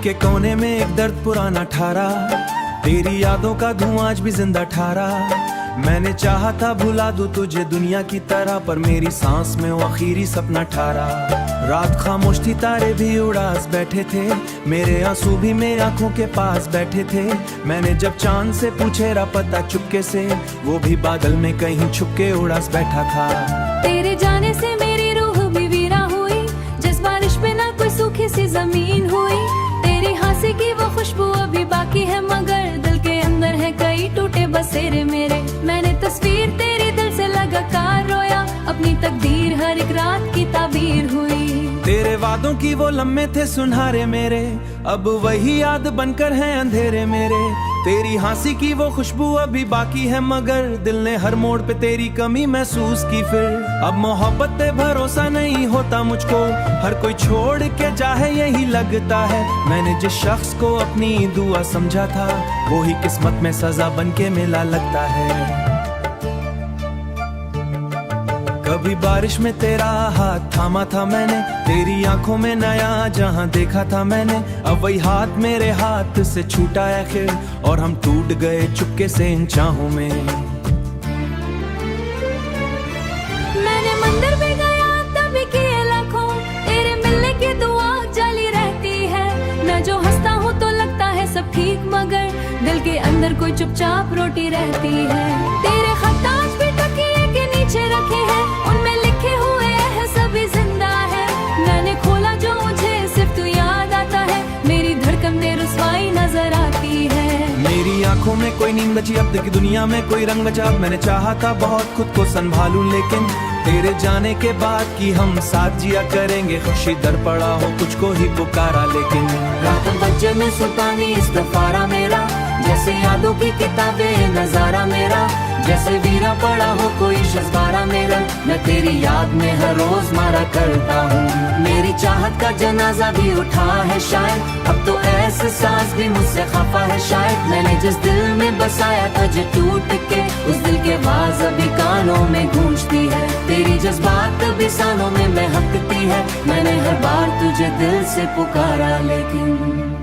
के कोने में एक दर्द पुराना ठारा, तेरी यादों का धुआं आज भी जिंदा ठारा। मैंने चाहा था भुला दूं तुझे दुनिया की तरह, पर मेरी सांस में वो आखिरी सपना ठारा। रात खामोश थी, तारे भी उड़ास बैठे थे, मेरे आंसू भी मेरी आंखों के पास बैठे थे। मैंने जब चांद से पूछे रा पता चुपके से, वो भी बादल में कहीं छुप के उड़ास बैठा था। तेरे जाने से मेरी रूह भी वीरा हुई, जिस बारिश पे ना कोई सूखी सी जमीन हुई। तेरी हंसी की वो खुशबू अभी बाकी है, मगर दिल के अंदर है कई टूटे बसेरे मेरे। मैंने तस्वीर तेरी दिल से लगातार रोया, अपनी तकदीर हर एक रात की ताबीर हुई। तेरे वादों की वो लम्हे थे सुनहरे मेरे, अब वही याद बनकर हैं अंधेरे मेरे। तेरी हंसी की वो खुशबू अभी बाकी है, मगर दिल ने हर मोड़ पे तेरी कमी महसूस की। फिर अब मोहब्बत पे भरोसा नहीं होता मुझको, हर कोई छोड़ के चाहे यही लगता है। मैंने जिस शख्स को अपनी दुआ समझा था, वो ही किस्मत में सजा बन के मिला लगता है। कभी बारिश में तेरा हाथ थामा था मैंने, तेरी आंखों में नया जहां देखा था मैंने। अब वही हाथ मेरे हाथ से छूटा आखिर, और हम टूट गए चुपके से इन चाहों में। मैंने मंदिर भी गया तभी किए लाखों, तेरे मिलने की दुआ जाली रहती है। मैं जो हंसता हूँ तो लगता है सब ठीक, मगर दिल के अंदर कोई चुपचाप रोटी रहती है। तेरे खत आज भी तकिए के नीचे रखे हैं, उनमें लिखे हुए हैं सभी जिंदा है। मैंने खोला जो मुझे सिर्फ तू याद आता है, मेरी धड़कन में रुसवाई नजर आती है। मेरी आंखों में कोई नींद बची, अब दिल की दुनिया में कोई रंग बचा। अब मैंने चाहा था बहुत खुद को संभालूं, लेकिन तेरे जाने के बाद कि हम साथ जिया करेंगे। खुशी दर पड़ा हो कुछ को ही पुकारा, लेकिन रात बजे में सुल्तानी इस्तफारा मेरा, जैसे यादों की किताबें नजारा मेरा। जैसे वीरा पड़ा हो कोई शज़बारा मेरा, मैं तेरी याद में हर रोज मारा करता हूँ। मेरी चाहत का जनाजा भी उठा है शायद, अब तो ऐसे सांस भी मुझसे खफा है शायद। मैंने जिस दिल में बसाया था जो टूट के, उस दिल के आवाज अभी कानों में गूंजती है। तेरी जज्बात अभी सांसों में महकती है, मैंने हर बार तुझे दिल से पुकारा लेकिन।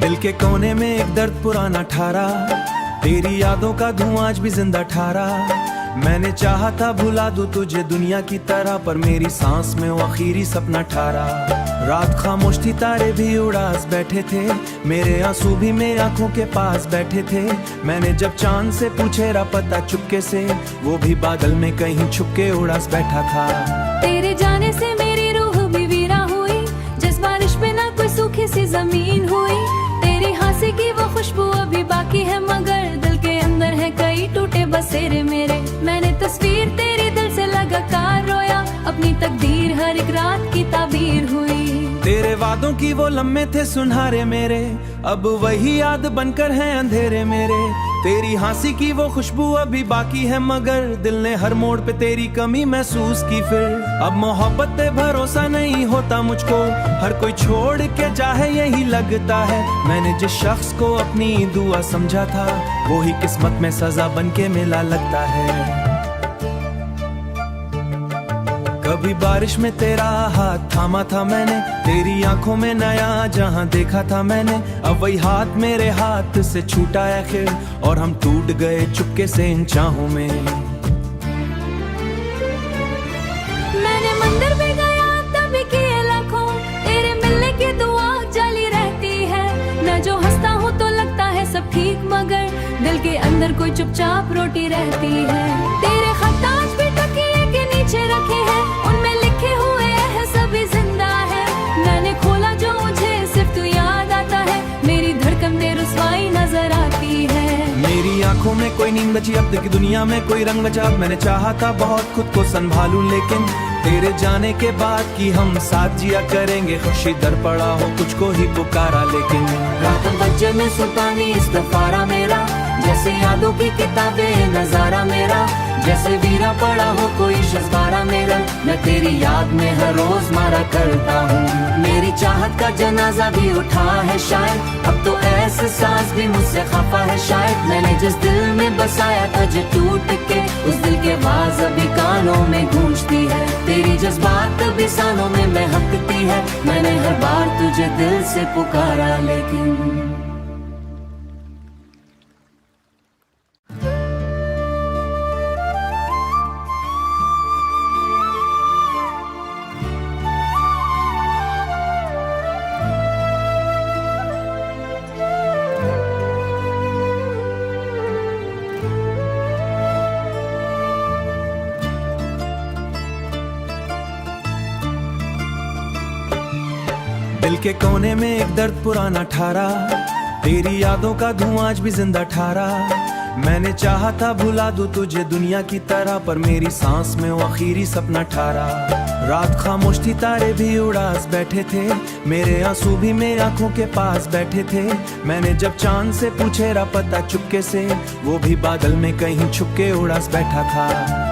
दिल के कोने में एक दर्द पुराना ठारा, तेरी यादों का धुआं आज भी जिंदा ठारा। मैंने चाहा था भुला दूं तुझे दुनिया की तरह, पर मेरी सांस में वो आखिरी सपना ठारा। रात खामोश थी, तारे भी उड़ास बैठे थे, मेरे आंसू भी मेरी आंखों के पास बैठे थे। मैंने जब चांद से पूछे रा पता चुपके से, वो भी बादल में कहीं छुप के उड़ास बैठा था। तेरे जाने से मेरी रूह भी वीरा हुई, जिस बारिश पे ना कोई सूखी सी जमीन हुई। तेरी हंसी की वो खुशबू अभी बाकी है, मगर दिल के अंदर है कई टूटे बसेरे मेरे। मैंने तस्वीर तेरी दिल से लगातार रोया, अपनी तकदीर हर एक रात की ताबीर हुई। तेरे वादों की वो लम्हे थे सुनहरे मेरे, अब वही याद बनकर हैं अंधेरे मेरे। तेरी हंसी की वो खुशबू अभी बाकी है, मगर दिल ने हर मोड़ पे तेरी कमी महसूस की। फिर अब मोहब्बत पे भरोसा नहीं होता मुझको, हर कोई छोड़ के चाहे यही लगता है। मैंने जिस शख्स को अपनी दुआ समझा था, वो ही किस्मत में सजा बन के मिला लगता है। कभी बारिश में तेरा हाथ थामा था मैंने, तेरी आंखों में नया जहां देखा था मैंने। अब वही हाथ मेरे हाथ से छूटा आखिर, और हम टूट गए चुपके से इन चाहों में। मैंने मंदिर भी गया तभी किए लाखों, तेरे मिलने की दुआ जाली रहती है। मैं जो हंसता हूँ तो लगता है सब ठीक, मगर दिल के अंदर कोई चुपचाप रोटी रहती है। तेरे खत आज भी तकिए के नीचे रखे हैं, उनमें लिखे हुए हैं सभी जिंदा है। मैंने खोला जो मुझे सिर्फ तू याद आता है, मेरी धड़कन में रुसवाई नजर आती है। मेरी आंखों में कोई नींद बची, अब दिल की दुनिया में कोई रंग बचा। अब मैंने चाहा था बहुत खुद को संभालूं, लेकिन तेरे जाने के बाद कि हम साथ जिया करेंगे। खुशी दर पड़ा हो कुछ को ही पुकारा, लेकिन रात बजे में सुल्तानी इस्तफारा मेरा, जैसे यादों की किताबें नजारा मेरा, जैसे वीरा पड़ा हो कोई शज़बारा मेरा। मैं तेरी याद में हर रोज मारा करता हूँ, मेरी चाहत का जनाजा भी उठा है शायद, अब तो ऐसे सांस भी मुझसे खफा है शायद। मैंने जिस दिल में बसाया था जो टूट के, उस दिल के आवाज अभी कानों में गूंजती है, तेरी जज्बात अभी सांसों में महकती है। मैंने हर बार तुझे दिल से पुकारा लेकिन दिल के कोने में एक दर्द पुराना ठहरा, तेरी यादों का धुआं आज भी जिंदा ठहरा। मैंने चाहा था भुला दूं तुझे दुनिया की तरह, पर मेरी सांस में वो आखिरी सपना ठहरा। रात खामोश थी, तारे भी उड़ास बैठे थे, मेरे आंसू भी मेरी आंखों के पास बैठे थे। मैंने जब चांद से पूछे पता चुपके से, वो भी बादल में कहीं छुप के उड़ास बैठा था।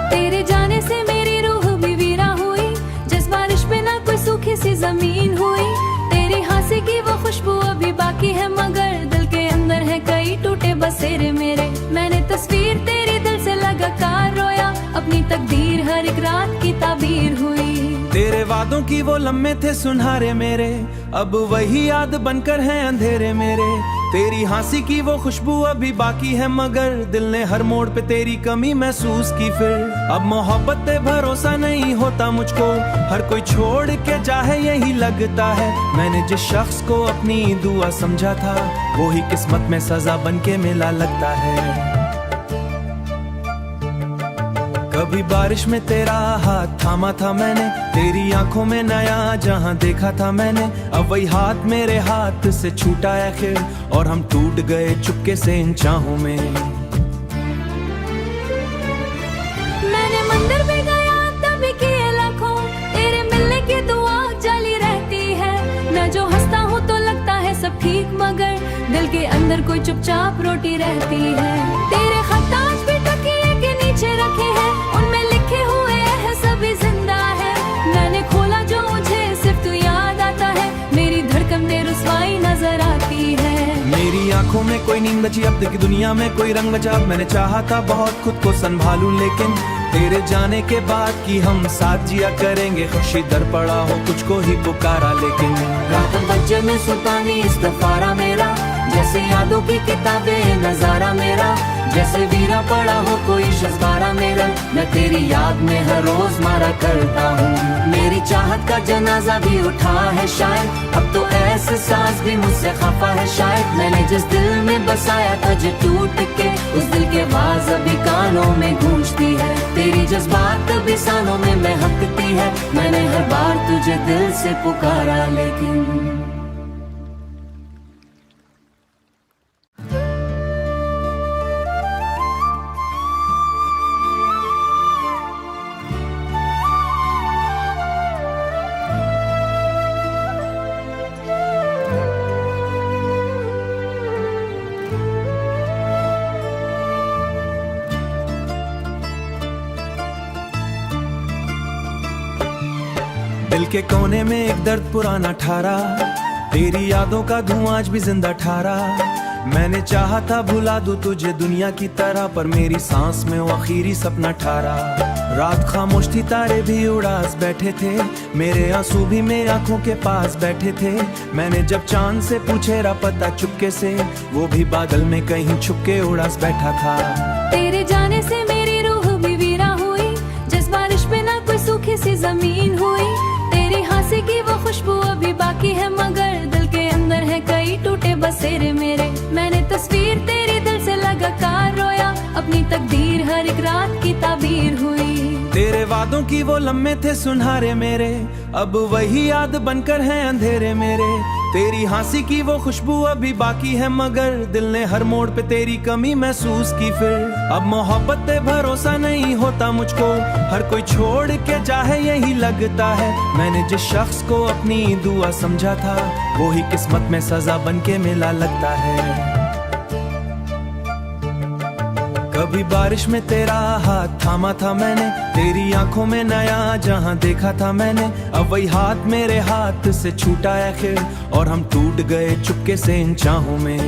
तेरे जाने से मेरी रूह भी वीरा हुई, जिस बारिश पे ना कोई सूखी सी जमीन हुई। तेरी हंसी की वो खुशबू अभी बाकी है, मगर दिल के अंदर है कई टूटे बसेरे मेरे। मैंने तस्वीर तेरी दिल से लगातार रोया, अपनी तकदीर हर एक रात की ताबीर हुई। तेरे वादों की वो लम्हे थे सुनहरे मेरे, अब वही याद बनकर हैं अंधेरे मेरे। तेरी हंसी की वो खुशबू अभी बाकी है, मगर दिल ने हर मोड़ पे तेरी कमी महसूस की फिर। अब मोहब्बत पे भरोसा नहीं होता मुझको, हर कोई छोड़ के जाए यही लगता है। मैंने जिस शख्स को अपनी दुआ समझा था, वो ही किस्मत में सजा बन के मिला लगता है। कभी बारिश में तेरा हाथ थामा था मैंने, तेरी आंखों में नया जहां देखा था मैंने। अब वही हाथ मेरे हाथ से छूटा है आखिर, और हम टूट गए चुपके से इन चाहों में। मैंने मंदिर में गया तभी किए लाखों, तेरे मिलने की दुआ जाली रहती है। मैं जो हंसता हूँ तो लगता है सब ठीक, मगर दिल के अंदर कोई चुपचाप रोटी रहती है। तेरे खत आज भी तकिए के नीचे रखे हैं, उनमें लिखे हुए हैं सभी जिंदा है। मैंने खोला जो मुझे सिर्फ तू याद आता है, मेरी धड़कन में रुसवाई नजर आती है। मेरी आंखों में कोई नींद बची, अब की दुनिया में कोई रंग बचा। मैंने चाहा था बहुत खुद को संभालूं, लेकिन तेरे जाने के बाद कि हम साथ जिया करेंगे, खुशी दर पड़ा हो कुछ को ही पुकारा लेकिन। रात बजे में सुल्तानी इस्तफारा मेरा, जैसे यादों की किताबें नजारा मेरा। जैसे वीरा पड़ा हो कोई शज़बारा मेरा, मैं तेरी याद में हर रोज मारा करता हूँ, मेरी चाहत का जनाजा भी उठा है शायद, अब तो ऐसे सांस भी मुझसे खफा है शायद। मैंने जिस दिल में बसाया था जो टूट के, उस दिल के आवाज अभी कानों में गूंजती है, तेरी जज्बात अभी सांसों में महकती है। मैंने हर बार तुझे दिल से पुकारा लेकिन दिल के कोने में एक दर्द पुराना ठहरा, तेरी यादों का धुआं आज भी जिंदा ठहरा। मैंने चाहा था भुला दूं तुझे दुनिया की तरह, पर मेरी सांस में वो आखिरी सपना ठहरा। रात खामोश थी, तारे भी उड़ास बैठे थे, मेरे आंसू भी मेरी आंखों के पास बैठे थे। मैंने जब चांद से पूछे पता चुपके से, वो भी बादल में कहीं छुप के उड़ास बैठा था। तेरे जाने से मेरी रूह भी वीरा हुई, जिस बारिश पे ना कोई सूखी सी जमीन हुई। तेरी हंसी की वो खुशबू अभी बाकी है, मगर दिल के अंदर है कई टूटे बसेरे मेरे। मैंने तस्वीर तेरी दिल से लगातार रोया, अपनी तकदीर हर एक रात की ताबीर हुई। तेरे वादों की वो लम्हे थे सुनहरे मेरे, अब वही याद बनकर हैं अंधेरे मेरे। तेरी हंसी की वो खुशबू अभी बाकी है, मगर दिल ने हर मोड़ पे तेरी कमी महसूस की फिर। अब मोहब्बत पे भरोसा नहीं होता मुझको, हर कोई छोड़ के जाए यही लगता है। मैंने जिस शख्स को अपनी दुआ समझा था, वो ही किस्मत में सजा बन के मिला लगता है। कभी बारिश में तेरा हाथ थामा था मैंने, तेरी आंखों में नया जहां देखा था मैंने। अब वही हाथ मेरे हाथ से छूटा है आखिर, और हम टूट गए चुपके से इन चाहों में।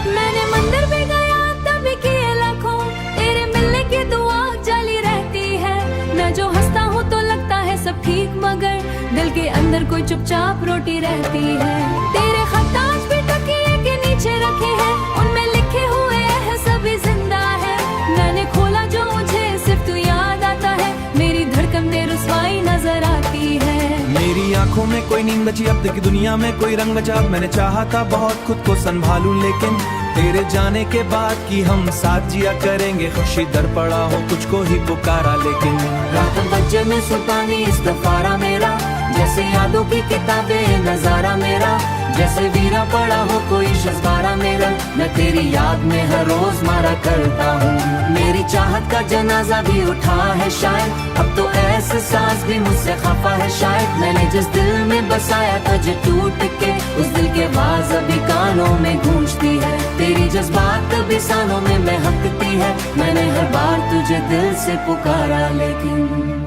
मैंने मंदिर भी गया तभी किए लाखों, तेरे मिलने की दुआ जाली रहती है। मैं जो हंसता हूँ तो लगता है सब ठीक, मगर दिल के अंदर कोई चुपचाप रोटी रहती है। तेरे खत आज भी तकिए के नीचे रखे हैं, उनमें लिखे हुए हैं सभी जिंदा है। मैंने खोला जो मुझे सिर्फ तू याद आता है, मेरी धड़कन दे रुसवाई नजर आती है। मेरी आंखों में कोई नींद बची, अब तक की दुनिया में कोई रंग बचा। मैंने चाहा था बहुत खुद को संभालूं, लेकिन तेरे जाने के बाद कि हम साथ जिया करेंगे, खुशी दर पड़ा हो कुछ को ही पुकारा। लेकिन रात बजे में सुल्तानी इस्तफारा मेरा, जैसे यादों की किताबें नजारा मेरा। जैसे वीरा पड़ा हो कोई शज़बारा मेरा, मैं तेरी याद में हर रोज मारा करता हूँ। मेरी चाहत का जनाजा भी उठा है शायद, अब तो एहसास भी मुझसे खफा है शायद। मैंने जिस दिल में बसाया था जो टूट के, उस दिल के आवाज अभी कानों में गूंजती है। तेरी जज्बात कभी सानों में महकती है, मैंने हर बार तुझे दिल से पुकारा लेकिन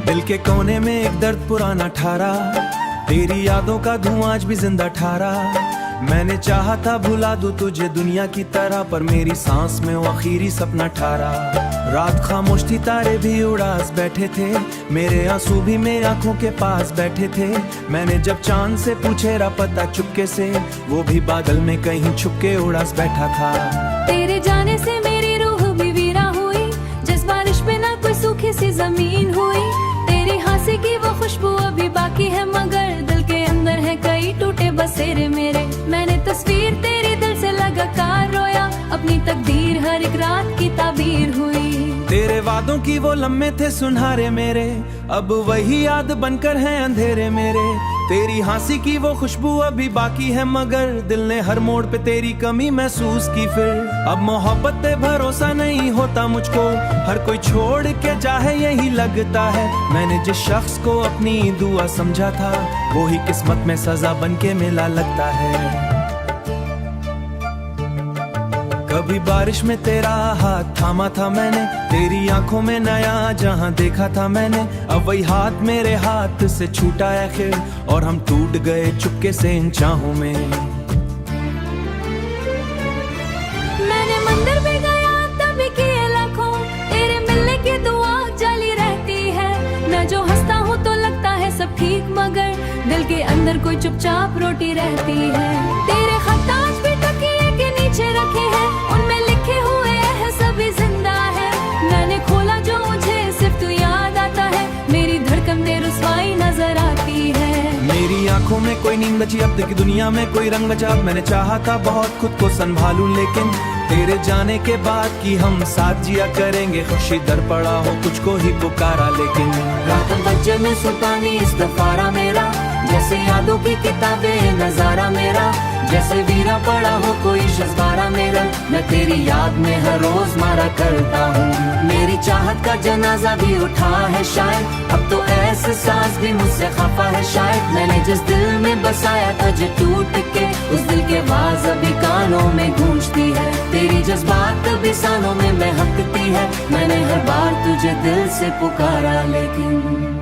दिल के कोने में एक दर्द पुराना ठहरा, तेरी यादों का धुआं आज भी जिंदा ठहरा। मैंने चाहा था भुला दूं तुझे दुनिया की तरह, पर मेरी सांस में वो आखिरी सपना ठहरा। रात खामोश थी, तारे भी उड़ास बैठे थे, मेरे आंसू भी मेरी आंखों के पास बैठे थे। मैंने जब चांद से पूछे पता चुपके से, वो भी बादल में कहीं छुपके उड़ास बैठा था। तेरे जाने से मेरी रूह भी वीरा हुई, जिस बारिश पे ना कोई सूखी सी जमीन हुई। तेरी हंसी की वो खुशबू अभी बाकी है, मगर दिल के अंदर है कई टूटे बसेरे मेरे। मैंने तस्वीर तेरी दिल से लगातार रोया, अपनी तकदीर हर एक रात की ताबीर हुई। तेरे वादों की वो लम्हे थे सुनहरे मेरे, अब वही याद बनकर हैं अंधेरे मेरे। तेरी हंसी की वो खुशबू अभी बाकी है, मगर दिल ने हर मोड़ पे तेरी कमी महसूस की फिर। अब मोहब्बत पे भरोसा नहीं होता मुझको, हर कोई छोड़ के जाए यही लगता है। मैंने जिस शख्स को अपनी दुआ समझा था, वो ही किस्मत में सजा बन के मिला लगता है। कभी बारिश में तेरा हाथ थामा था मैंने, तेरी आंखों में नया जहां देखा था मैंने। अब वही हाथ मेरे हाथ से छूटा है आखिर, और हम टूट गए चुपके से इन चाहों में। मैंने मंदिर भी गया तभी किए लाखों, तेरे मिलने की दुआ जाली रहती है। मैं जो हंसता हूँ तो लगता है सब ठीक, मगर दिल के अंदर कोई चुपचाप रोटी रहती है। तेरे खत आज भी तकिए के नीचे रखे हैं, उनमें लिखे हुए हैं सभी जिंदा है। मैंने खोला जो मुझे सिर्फ तू याद आता है, मेरी धड़कन दे रुसवाई नजर आती है। मेरी आंखों में कोई नींद बची, अब तक की दुनिया में कोई रंग बचा। मैंने चाहा था बहुत खुद को संभालूं, लेकिन तेरे जाने के बाद कि हम साथ जिया करेंगे, खुशी दर पड़ा हो कुछ को ही पुकारा। लेकिन रात बजे में सुल्तानी इस्तफारा मेरा, जैसे यादों की किताबें नजारा मेरा। जैसे वीरा पड़ा हो कोई शज़बारा मेरा, मैं तेरी याद में हर रोज मारा करता हूँ। मेरी चाहत का जनाजा भी उठा है शायद, अब तो एहसास भी मुझसे खफा है शायद। मैंने जिस दिल में बसाया था जो टूट के, उस दिल के आवाज अभी कानों में गूंजती है। तेरी जज्बात कभी सानों में महकती है, मैंने हर बार तुझे दिल से पुकारा लेकिन